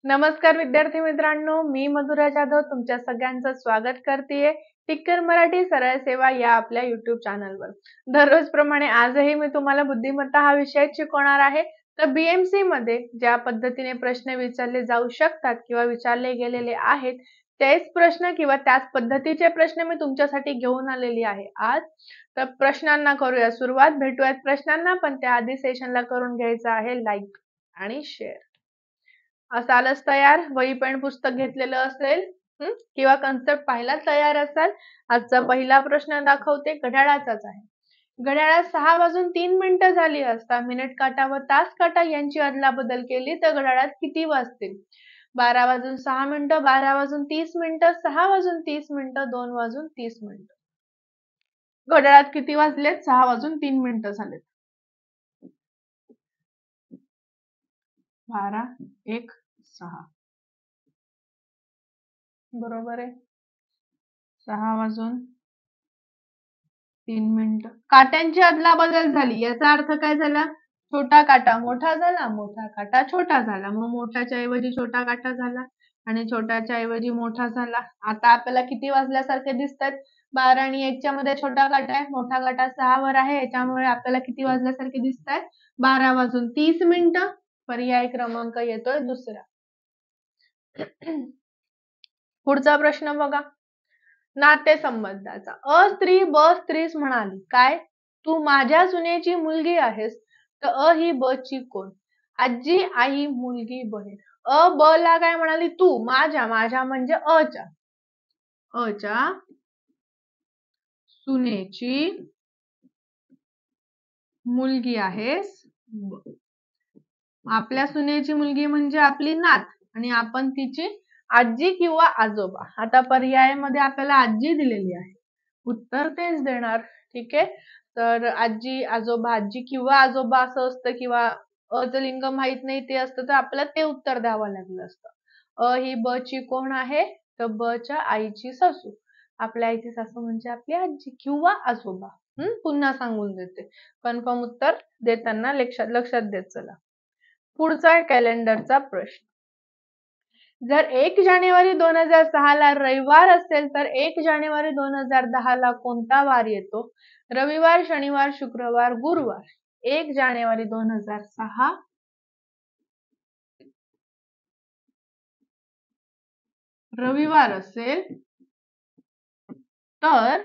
नमस्कार विद्यार्थी मित्रांनो, मी मधुरा जाधव तुमच्या सगळ्यांचं स्वागत करतेय टिक्कर मराठी सरळ सेवा या आपल्या YouTube चॅनलवर। दररोज प्रमाणे आजही मी तुम्हाला बुद्धिमत्ता हा विषय शिकवणार आहे। तर BMC मध्ये ज्या पद्धतीने प्रश्न विचारले जाऊ शकतात किंवा विचारले गेलेले आहेत तेच प्रश्न किंवा त्याच पद्धतीचे प्रश्न मी तुमच्यासाठी घेऊन आलेली आहे आज। तर प्रश्नांना करूया सुरुवात, भेटूयात प्रश्नांना, पण त्याआधी सेशनला करून घ्यायचं आहे लाईक आणि शेअर। असालच तयार, वही पेन पुस्तक घेतलेलं असेल किंवा कन्सेप्ट पाहिला तयार असाल। आजचा पहिला प्रश्न दाखवते, घड्याळाचाच आहे। घड्याळात 6:03 झाली असता मिनिट काटा व तास काटा यांची अदलाबदल केली तर घड्याळात किती वाजतील? 12:06, 12:30, 6:30, 2:30. घड्याळात किती वाजलेत? 6:03 झालेत। 12, 1, 6 बरोबर आहे। 6:03 काट्यांची अदलाबदल झाली याचा अर्थ काय झाला? छोटा काटा मोठा झाला, मोठा काटा छोटा झाला, मग मोठ्याच्या ऐवजी छोटा काटा झाला आणि छोट्याच्या ऐवजी मोठा झाला। आता आपल्याला किती वाजल्यासारखे दिसतात? 12 आणि 1 च्या मध्ये छोटा काटा आहे, मोठा काटा 6 वर आहे, याच्यामुळे आपल्याला किती वाजल्यासारखे दिसतात? 12:30। पर्याय क्रमांक येतोय दुसरा। पुढचा प्रश्न बघा, नातेसंबंधाचा। अ स्त्री ब स्त्रीस म्हणाली काय? तू माझ्या सुनेची मुलगी आहेस। तर अ ही ब ची कोण? आजी, आई, मुलगी, बहीण। अ ब ला काय म्हणाली? तू माझ्या म्हणजे अ च्या सुनेची मुलगी आहेस। आपल्या सुनेची मुलगी म्हणजे आपली नात आणि आपण तिची आजी किंवा आजोबा। आता पर्यायामध्ये आपल्याला आजी दिलेली आहे, उत्तर तेच देणार। ठीक आहे, तर आजी आजोबा, आजी किंवा आजोबा असं असतं किंवा अ चं लिंग माहित नाही ते असतं तर आपल्याला ते उत्तर द्यावं लागलं असतं। अ ही ब ची कोण आहे? तर ब च्या आईची सासू। आपल्या आईची सासू म्हणजे आपली आजी किंवा आजोबा। पुन्हा सांगून देते, कन्फर्म उत्तर देताना लक्षात देत चला। पुढचा कॅलेंडरचा प्रश्न, जर 1 जानेवारी 2006 ला रविवार असेल तर 1 जानेवारी 2010 ला कोणता वार येतो? रविवार, शनिवार, शुक्रवार, गुरुवार। 1 जानेवारी 2006 रविवार असेल तर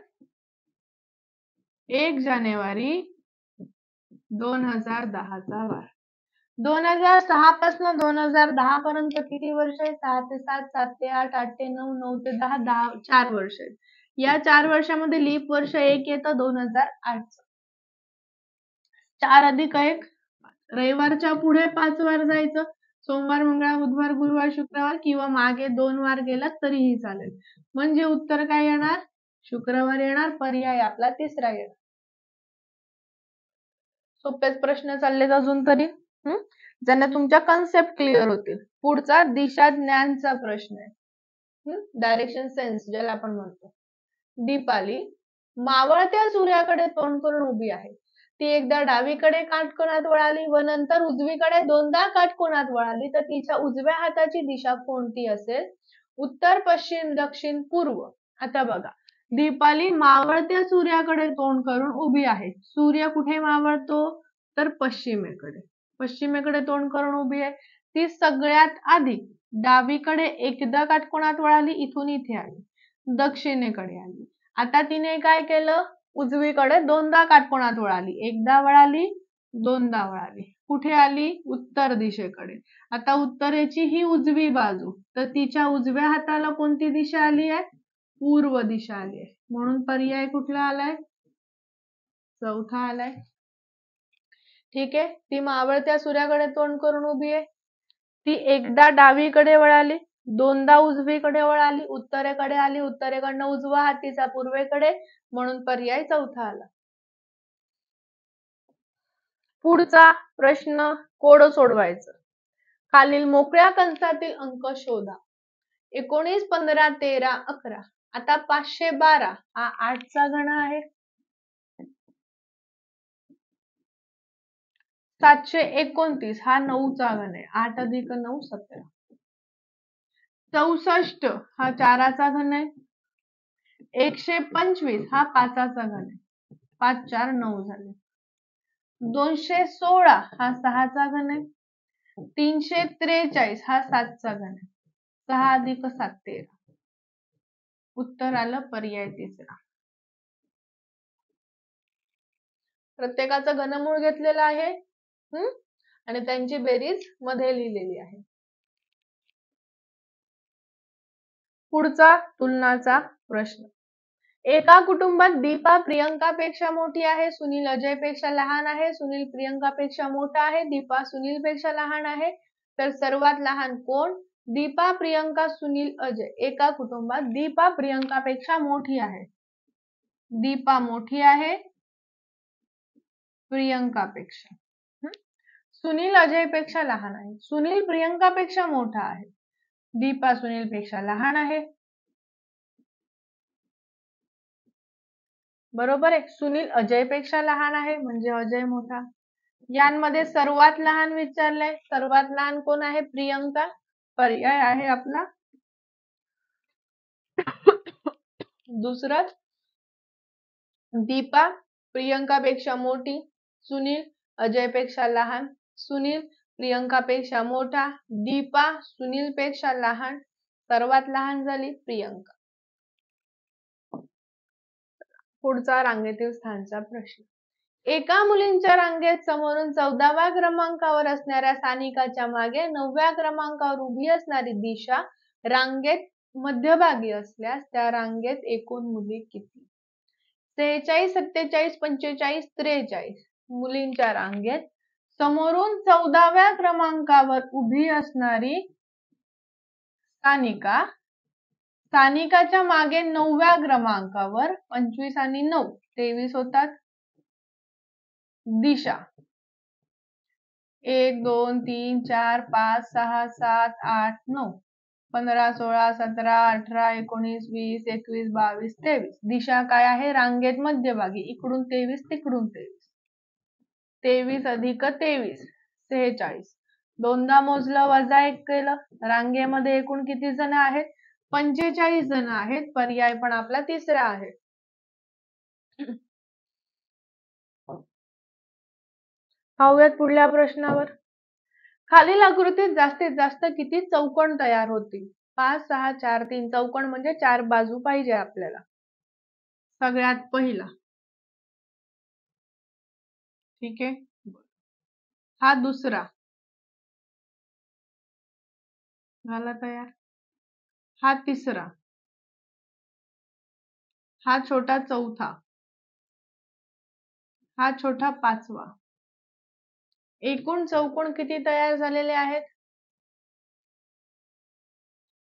1 जानेवारी 2010 चा वार। 2006 पासून 2010 पर्यंत किती वर्ष आहे? 6 ते 7, 7 ते 8, 8 ते 9, 9 ते 10, 10 4 वर्ष आहेत। या 4 वर्षामध्ये लीप वर्ष एक येतं 2008। 4 अधिक 1, रविवारच्या पुढे 5 वार जायचं, सोमवार, मंगळवार, बुधवार, गुरुवार, शुक्रवार किंवा मागे 2 वार गेला तरीही चालेल। म्हणजे उत्तर काय येणार? शुक्रवार येणार। पर्याय आपला तिसरा येणार। सोपेच प्रश्न चाललेत अजून तरी, ज्यांना तुमच्या कन्सेप्ट क्लिअर होतील। पुढचा दिशा ज्ञानचा प्रश्न आहे, डायरेक्शन सेन्स ज्याला आपण म्हणतो। दीपाली मावळत्या सूर्याकडे तोंड करून उभी आहे। ती एकदा डावीकडे काटकोनात वळाली व नंतर उजवीकडे दोनदा काटकोनात वळाली तर तिच्या उजव्या हाताची दिशा कोणती असेल? उत्तर, पश्चिम, दक्षिण, पूर्व। आता बघा, दीपाली मावळत्या सूर्याकडे तोंड करून उभी आहे। सूर्य कुठे मावळतो? तर पश्चिमेकडे। पश्चिमेकडे तोंड करून उभी आहे। ती सगळ्यात आधी डावीकडे एकदा काटकोनात वळाली, इथून इथे आली, दक्षिणेकडे आली। आता तिने काय केलं? उजवीकडे दोनदा काटकोनात वळाली, एकदा वळाली, दोनदा वळाली। कुठे आली? उत्तर दिशेकडे। आता उत्तरेची ही उजवी बाजू, तर तिच्या उजव्या हाताला कोणती दिशा आली आहे? पूर्व दिशा आली आहे। म्हणून पर्याय कुठला आलाय? चौथा आलाय। ठीक आहे, ती मावळत्या सूर्याकडे तोंड करून उभी आहे। ती एकदा डावीकडे वळाली, दोनदा उजवीकडे वळाली, उत्तरेकडे आली, उत्तरेकडनं उजवा हात तिचा पूर्वेकडे, म्हणून पर्याय चौथा आला। पुढचा प्रश्न कोड सोडवायचं। खालील मोकळ्या कंसातील अंक शोधा। 19, 15, 13, 11। आता 512 हा 8 चा घन आहे। 729 हा 9 चा घन आहे। 8 अधिक 9 17। 64 हा 4चा घन आहे. 125 हा 5चा घन आहे. 5 4 9 झाले. 216 हा 6चा घन आहे. 343 हा 7चा घन आहे. 6 अधिक 7 13. उत्तर आलं पर्याय तिसरा. प्रत्येकाचं घनमूळ घेतलेलं आहे आणि त्यांची बेरीज मध्ये लिहिलेली आहे. पुढचा तुलनाचा प्रश्न. एका कुटुंबात दीपा प्रियंकापेक्षा मोठी आहे, सुनील अजयपेक्षा लहान आहे, सुनील प्रियंकापेक्षा मोठा आहे, दीपा सुनीलपेक्षा लहान आहे, तर सर्वात लहान कोण? दीपा प्रियंका सुनील अजय. एका कुटुंबात दीपा प्रियंकापेक्षा मोठी आहे. दीपा मोठी आहे प्रियंकापेक्षा. सुनील अजयपेक्षा लहान आहे. सुनील प्रियंकापेक्षा मोठा आहे. दीपा सुनीलपेक्षा लहान आहे. बरोबर आहे. सुनील अजयपेक्षा लहान आहे म्हणजे अजय मोठा. यांमध्ये सर्वात लहान विचारलंय. सर्वात लहान कोण आहे? प्रियंका. पर्याय आहे आपला दुसरा. दीपा प्रियंकापेक्षा मोठी, सुनील अजयपेक्षा लहान. सुनील प्रियंकापेक्षा मोठा, दीपा सुनीलपेक्षा लहान. सर्वात लहान झाली प्रियंका. पुढचा रांगेतील स्थानचा प्रश्न. एका मुलींच्या रांगेत समोरून 14व्या क्रमांकावर असणाऱ्या सानिकाच्या मागे 9व्या क्रमांकावर उभी असणारी दिशा रांगेत मध्यभागी असल्यास त्या रांगेत एकूण मुली किती? 46 47 45 43 मुलींच्या रांगेत समोरून 14व्या क्रमांकावर उभी असणारी सानिका, सानिकाच्या मागे 9व्या क्रमांकावर 25 आणि 9 23 होतात. दिशा 1 2 3 4 5 6 7 8 9 15 16 17 18 19 20 21 22 23. दिशा काय आहे? रांगेत मध्यभागी. इकडून 23 तिकडून 23. 23 अधिक 23 46. दोनदा मोजलं वजा 1 केलं. रांगेमध्ये एकूण किती जण आहेत? 45 जण आहेत. पर्याय पण आपला तिसरा आहे. पाहूयात पुढल्या प्रश्नावर. खालील आकृतीत जास्तीत जास्त किती चौकोन तयार होतील? 5 6 4 3. चौकोन म्हणजे 4 बाजू पाहिजे आपल्याला. सगळ्यात पहिला. ठीक आहे. हा दुसरा झाला तयार. हा तिसरा. हा छोटा चौथा. हा छोटा पाचवा. एकूण चौकोन किती तयार झालेले आहेत?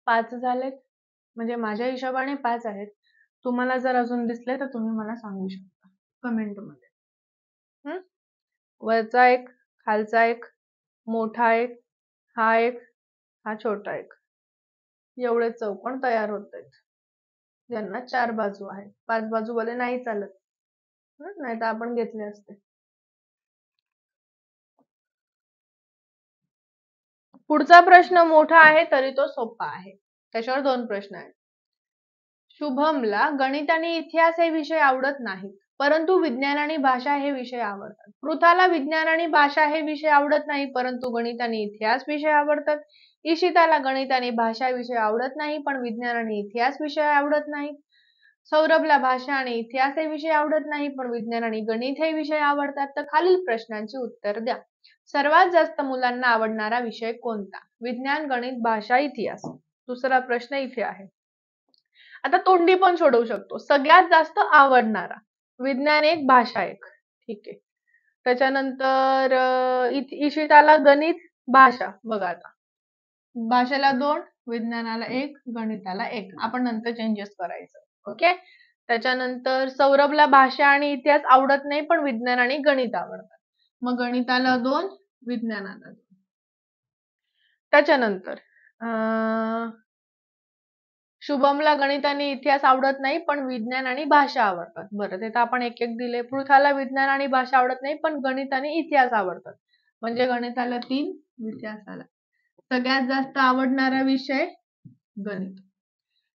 5 झालेत. म्हणजे माझ्या हिशोबाने 5 आहेत. तुम्हाला जर अजून दिसले तर तुम्ही मला सांगू शकता कमेंट मध्ये. वरचा एक, खालचा एक, मोठा एक, हा एक, हा छोटा एक. एवढे चौकोन तयार होत आहेत ज्यांना 4 बाजू आहेत. 5 बाजूवाले नाही चालत. नाही तर आपण घेतले असते. पुढचा प्रश्न मोठा आहे तरी तो सोपा आहे. त्याच्यावर 2 प्रश्न आहेत. शुभमला गणित आणि इतिहास हे विषय आवडत नाहीत, परंतु विज्ञान आणि भाषा हे विषय आवडतात. पृथाला विज्ञान आणि भाषा हे विषय आवडत नाही, परंतु गणित आणि इतिहास विषय आवडतात. ईशिताला गणित आणि भाषा विषय आवडत नाही, पण विज्ञान आणि इतिहास विषय आवडत नाहीत. सौरभला भाषा आणि इतिहास हे विषय आवडत नाही, पण विज्ञान आणि गणित हे विषय आवडतात. तर खालील प्रश्नांची उत्तर द्या. सर्वात जास्त मुलांना आवडणारा विषय कोणता? विज्ञान, गणित, भाषा, इतिहास. दुसरा प्रश्न इथे आहे. आता तोंडी पण सोडवू शकतो. सगळ्यात जास्त आवडणारा. विज्ञान एक, भाषा एक. ठीक आहे. त्याच्यानंतर ईशिताला गणित, भाषा. बघा आता. भाषेला 2, विज्ञानाला 1, गणिताला 1. आपण नंतर चेंजेस करायचं. ओके. त्याच्यानंतर सौरभला भाषा आणि इतिहास आवडत नाही, पण विज्ञान आणि गणित आवडतात. मग गणिताला 2, विज्ञानाला 2. त्याच्यानंतर शुभमला गणित आणि इतिहास आवडत नाही, पण विज्ञान आणि भाषा आवडतात. बरं, ते तर आपण एक एक दिले. पृथाला विज्ञान आणि भाषा आवडत नाही, पण गणित आणि इतिहास आवडतात. म्हणजे गणिताला 3, इतिहासाला. सगळ्यात जास्त आवडणारा विषय गणित.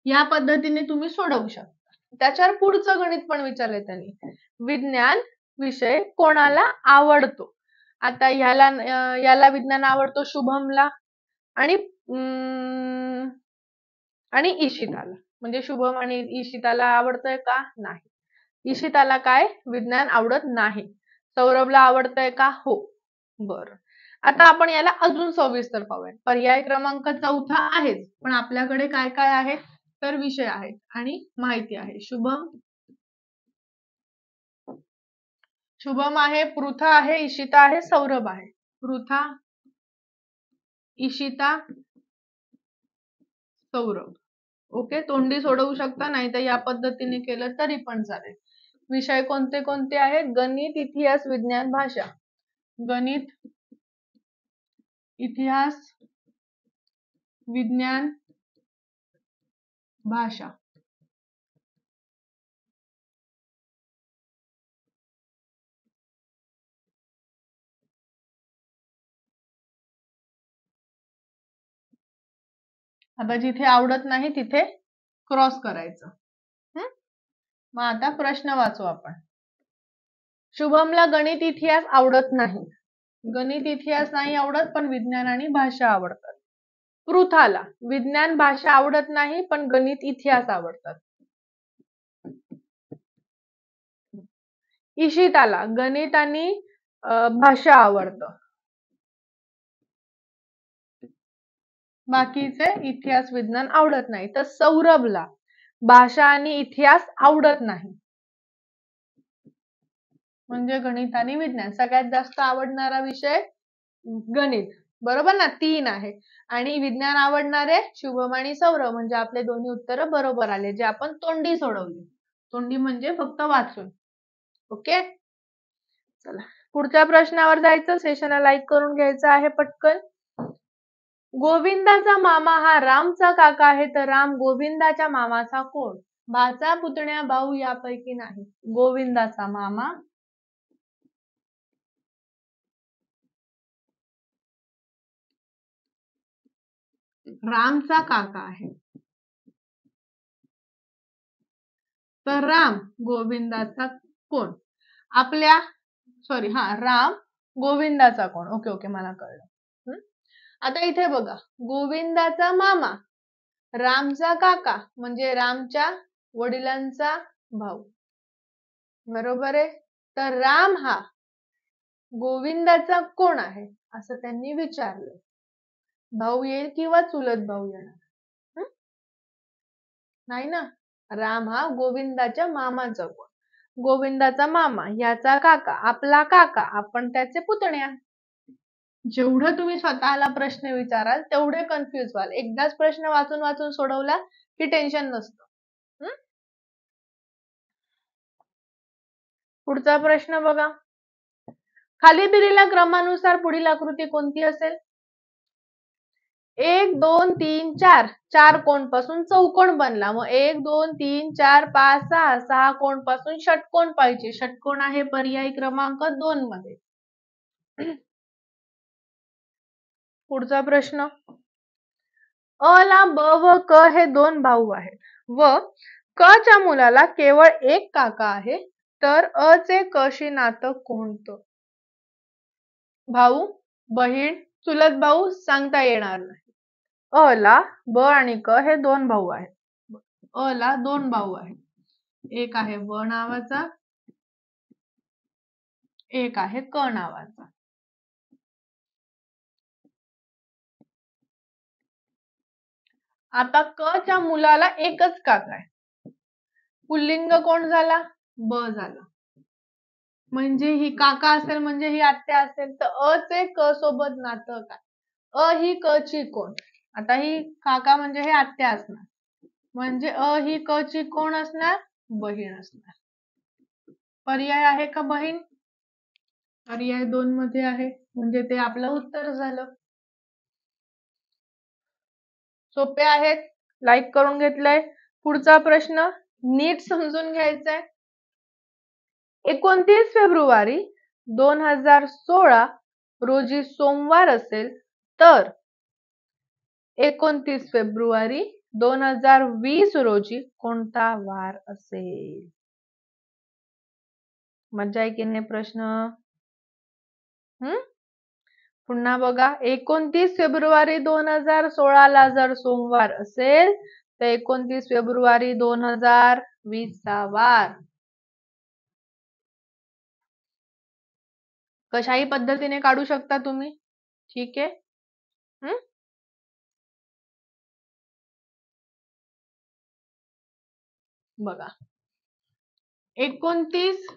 या पद्धतीने तुम्ही सोडवू शकता. त्याच्यावर पुढचं गणित पण विचारलंय त्यांनी. विज्ञान विषय कोणाला आवडतो? आता याला विज्ञान आवडतो शुभमला आणि ईशिताला. म्हणजे शुभम आणि ईशिताला आवडतंय का? नाही. ईशिताला काय विज्ञान आवडत नाही. सौरभला आवडतंय का? हो. बरं. आता आपण याला अजून सविस्तर पाहूया. पर्याय क्रमांक 4 आहेच, पण आपल्याकडे काय काय आहे? तर विषय आहेत आणि माहिती आहे. शुभम आहे, पृथा आहे, ईशिता आहे, सौरभ आहे. पृथा, ईशिता, सौरभ. ओके, तोंडी सोडवू शकता, नाही तर या पद्धतीने केलं तरी पण चालेल. विषय कोणते कोणते आहेत? गणित, इतिहास, विज्ञान, भाषा. गणित, इतिहास, विज्ञान, भाषा. आता जिथे आवडत नाही तिथे क्रॉस करायचं. मग आता प्रश्न वाचू आपण. शुभमला गणित इतिहास आवडत नाही. गणित इतिहास नाही आवडत, पण विज्ञान आणि भाषा आवडतात. पृथाला विज्ञान भाषा आवडत नाही, पण गणित इतिहास आवडतात. ईशिताला गणित आणि भाषा आवडतं. बाकीचे इतिहास विज्ञान आवडत नाही. तर सौरभला भाषा आणि इतिहास आवडत नाही. म्हणजे गणित आणि विज्ञान. सगळ्यात जास्त आवडणारा विषय गणित, बरोबर ना? 3 आहे. आणि विज्ञान आवडणारे शुभम आणि सौरभ. म्हणजे आपले दोन्ही उत्तर बरोबर आले, जे आपण तोंडी सोडवली. तोंडी म्हणजे फक्त वाचून. ओके, चला पुढच्या प्रश्नावर जायचं. सेशनला लाईक करून घ्यायचं आहे पटकन. गोविंदाचा मामा हा रामचा काका आहे, तर राम गोविंदाच्या मामाचा कोण? भाचा, पुतण्या, भाऊ यापैकी नाही. गोविंदाचा मामा रामचा काका आहे, तर राम गोविंदाचा कोण? राम गोविंदाचा कोण? ओके ओके, मला कळलं. आता इथे बघा, गोविंदाचा मामा रामचा काका म्हणजे रामच्या वडिलांचा भाऊ, बरोबर आहे. तर राम हा गोविंदाचा कोण आहे असं त्यांनी विचारलं. भाऊ येईल किंवा चुलत भाऊ येणार? नाही ना. राम हा गोविंदाच्या मामाचा कोण? गोविंदाचा मामा, याचा काका, आपला काका, आपण त्याचे पुतण्या. जेवढं तुम्ही स्वतःला प्रश्न विचाराल तेवढे कन्फ्युज व्हाल. एकदाच प्रश्न वाचून वाचून सोडवला की टेन्शन नसतं. पुढचा प्रश्न बघा. खाली दिलेल्या क्रमानुसार पुढील आकृती कोणती असेल? 1 2 3 4 4 कोण पासून चौकोन बनला. मग 1 2 3 4 5 6 6 कोण पासून षटकोन पाहिजे. षटकोन आहे पर्याय क्रमांक 2 मध्ये. पुढचा प्रश्न. अ ला ब व क हे 2 भाऊ आहेत व क च्या मुलाला केवळ एक काका आहे, तर अ चे क शी नातं कोणतं? भाऊ, बहीण, चुलत भाऊ सांगता येणार नाही. अ ला ब आणि क हे 2 भाऊ आहेत. अ ला 2 भाऊ आहेत. एक आहे ब नावाचा, एक आहे क नावाचा. आता क च्या मुलाला एकच काका आहे. पुल्लिंग कोण झाला? ब झाला. म्हणजे ही काका असेल म्हणजे ही आत्या असेल, तर अ चे क सोबत नातं काय? अ ही क ची कोण? आता ही काका म्हणजे हे आत्या असणार, म्हणजे अ ही क ची कोण असणार? बहीण असणार. पर्याय आहे का बहीण? पर्याय 2 मध्ये आहे, म्हणजे ते आपलं उत्तर झालं. सोपे आहेत, लाईक करून घेतलंय. पुढचा प्रश्न नीट समजून घ्यायचा आहे. 29 फेब्रुवारी 2016 रोजी सोमवार असेल तर 29 फेब्रुवारी 2020 रोजी कोणता वार असेल? मज्जा आहे की नाही प्रश्न? पुन्हा बघा, 29 फेब्रुवारी 2016 ला जर सोमवार असेल तर 29 फेब्रुवारी 2020 चा वार कशाही पद्धतीने काढू शकता तुम्ही. ठीक आहे. बघा, 29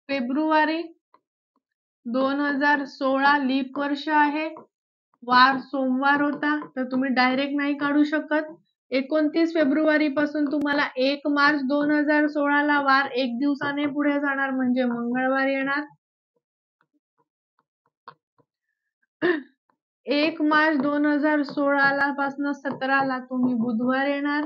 फेब्रुवारी 2016 लीप वर्ष आहे. वार सोमवार होता, तर तुम्ही डायरेक्ट नाही काढू शकत. 29 फेब्रुवारी पासून तुम्हाला 1 मार्च 2016 ला वार 1 दिवसाने पुढे जाणार म्हणजे मंगळवार येणार. 1 मार्च 2016 ला पासून 17 ला तुम्ही बुधवार येणार.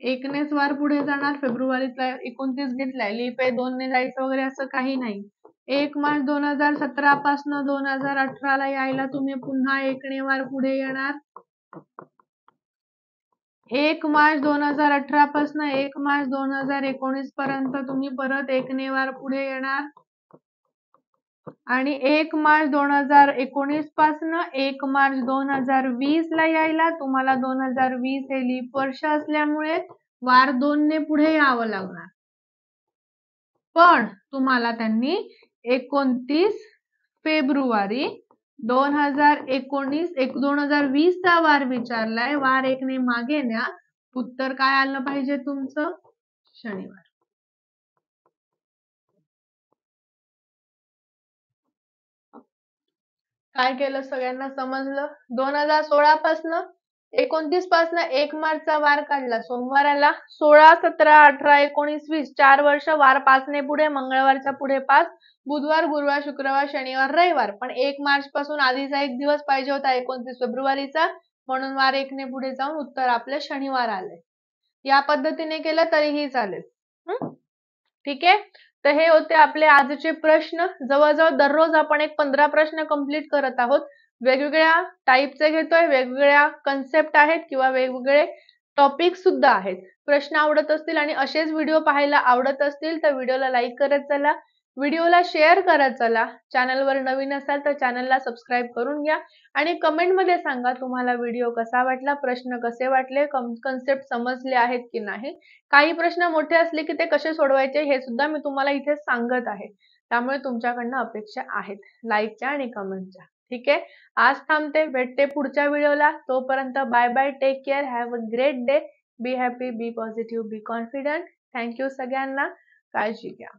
1 नेच वार पुढे जाणार. फेब्रुवारीतला 29 घेतलाय, लीप आहे 2 ने जायचं वगैरे असं काही नाही. 1 मार्च 2017 पासून 2018 ला यायला तुम्ही पुन्हा 1 ने वार पुढे येणार. 1 मार्च 2018 पासून 1 मार्च 2019 पर्यंत तुम्ही परत 1 ने वार पुढे येणार. आणि 1 मार्च 2019 पासून 1 मार्च 2020 ला यायला तुम्हाला 2020 हे लीप वर्ष असल्यामुळे वार 2 ने पुढे यावं लागणार. पण तुम्हाला त्यांनी 29 फेब्रुवारी 2020 चा वार विचारलाय. वार 1 ने मागे न्या. उत्तर काय आलं पाहिजे तुमचं? शनिवार. काय केलं सगळ्यांना समजलं? 2016 पासून 29 पासून 1 मार्चचा वार काढला, सोमवार आला. 16, 17, 18, 19, 20 4 वर्ष. वार 5 ने पुढे, मंगळवारच्या पुढे 5, बुधवार, गुरुवार, शुक्रवार, शनिवार, रविवार. पण 1 मार्च पासून आधीचा एक दिवस पाहिजे होता 29 फेब्रुवारीचा, म्हणून वार 1 ने पुढे जाऊन उत्तर आपले शनिवार आले. या पद्धतीने केलं तरीही चालेल. ठीक आहे. तर हे होते आपले आजचे प्रश्न. जवळजवळ दररोज आपण एक 15 प्रश्न कंप्लीट करत आहोत. वेगवेगळ्या टाईपचे घेतोय, वेगवेगळ्या कन्सेप्ट आहेत किंवा वेगवेगळे टॉपिक सुद्धा आहेत. प्रश्न आवडत असतील आणि असेच व्हिडिओ पाहायला आवडत असतील तर व्हिडिओला लाईक करत चला, व्हिडिओला शेअर करत चला. चॅनलवर नवीन असाल तर चॅनलला सबस्क्राईब करून घ्या आणि कमेंट मध्ये सांगा तुम्हाला व्हिडिओ कसा वाटला, प्रश्न कसे वाटले, कन्सेप्ट समजले आहेत की नाही. काही प्रश्न मोठे असले की ते कसे सोडवायचे हे सुद्धा मी तुम्हाला इथे सांगत आहे. त्यामुळे तुमच्याकडनं अपेक्षा आहेत लाईकच्या आणि कमेंटच्या. ठीक आहे. आज थांबते, भेटते पुढच्या व्हिडिओला. तोपर्यंत bye bye, take care, have a great day, be happy, be positive, be confident. Thank you सगळ्यांना. काळजी घ्या.